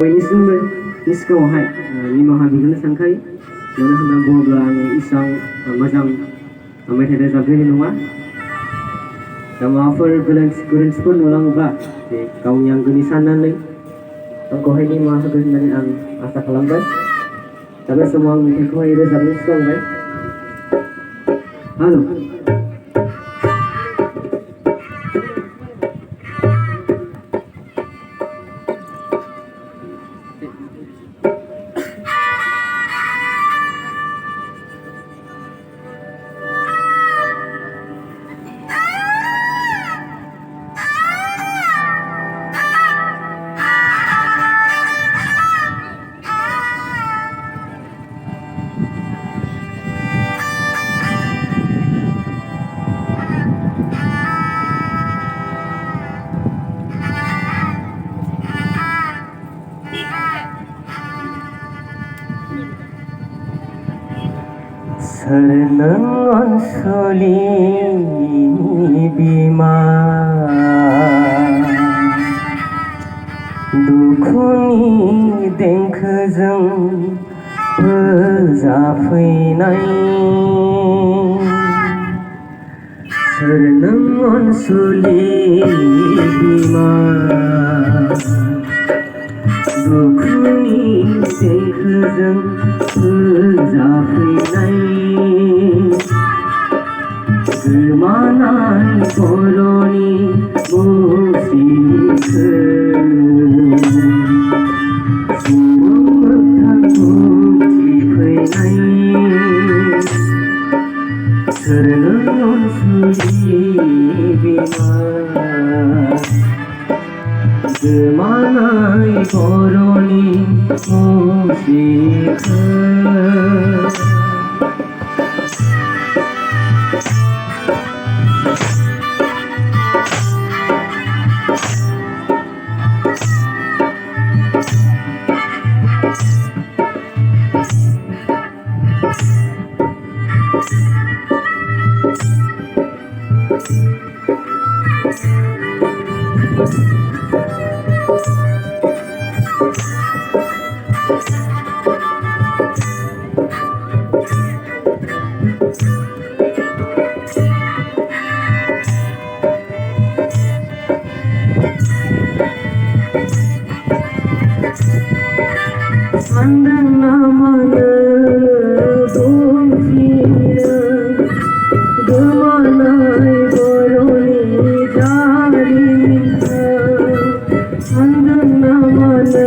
बयनिसिमबो इसोरखौहाय निमाहा बिहरनो सानखायो मानो होनना बुङोब्ला आङो इसां मोजां मेथाइ रोजाबगिरि नङा दा माबाफोर गोरोन्थिफोर नुलाङोब्ला गावनि आंगोनि साननानै आंखौहाय निमाहा होगोन होननानै आं आसा खालामबाय दा बे समाव आं मेथाइखौहाय रोजाबनो सिगांबाय हेल' सोरनों अनसुलि बिमा दुखुनि देंखोजों फोजाफैनाय सोरनों अनसुलि बिमा दुखुनि देंखोजों फोजाफैनाय गोमानाय बर'नि मुसिखौ मोगथां बुंथिफैनाय सोरनों अनसुलि बिमा गोमानाय बर'नि मुसिखौ सानदोंना मानो दंफिनो गोमानाय बर'नि जारिमिनखौ सानदोंना मानो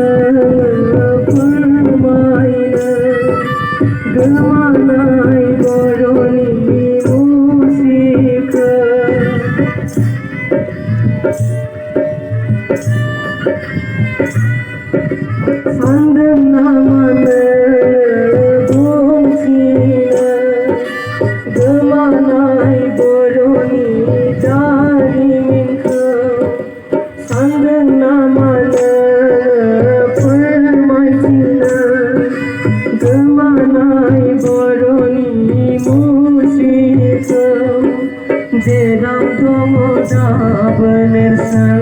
फोरमायनो गोमानाय बर'नि मुसिखौ सानदोंना मानो बुंथिनो गोमानाय बर'नि जारिमिनखौ सानदोंना मानो फोरमायथिनो गोमानाय बर'नि मुसिखौ जेराव दङ दाबो नेरसोन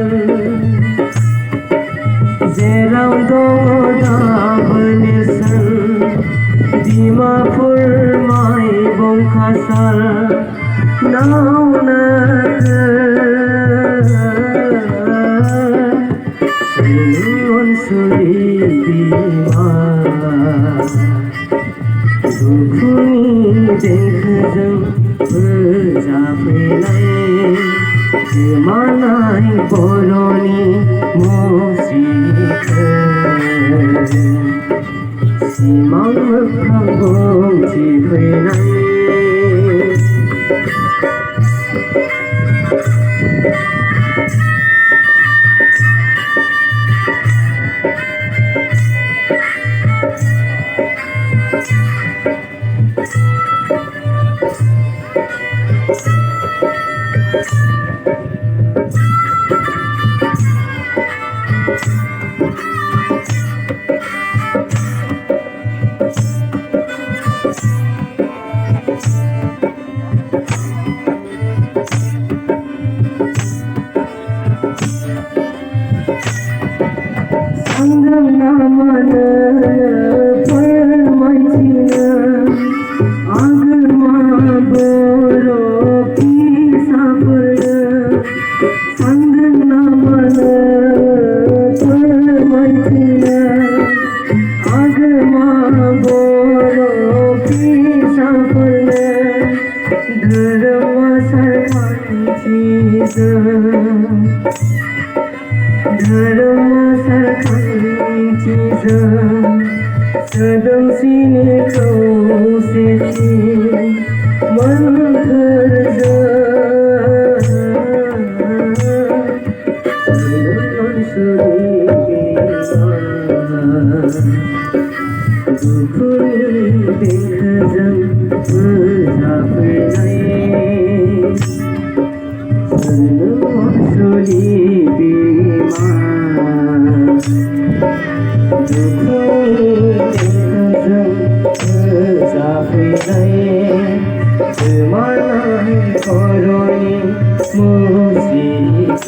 जेराव दङ दाबो नेरसोन डिमापुर माइबं काछार नावनो सोरनों अनसुलि बिमा दुखुनि देंखोजों फोजाफैनाय गोमानाय बर'नि मुसिखौ सिमां मोगथां बुंथिफैनाय mana permainan agama boro kisah pernah sanggana mana permainan agama boro kisah pernah dharma sarkan cheez धर्म सरखन चीज सदम सीने से थी मन घर देख जम सुली Koroni musik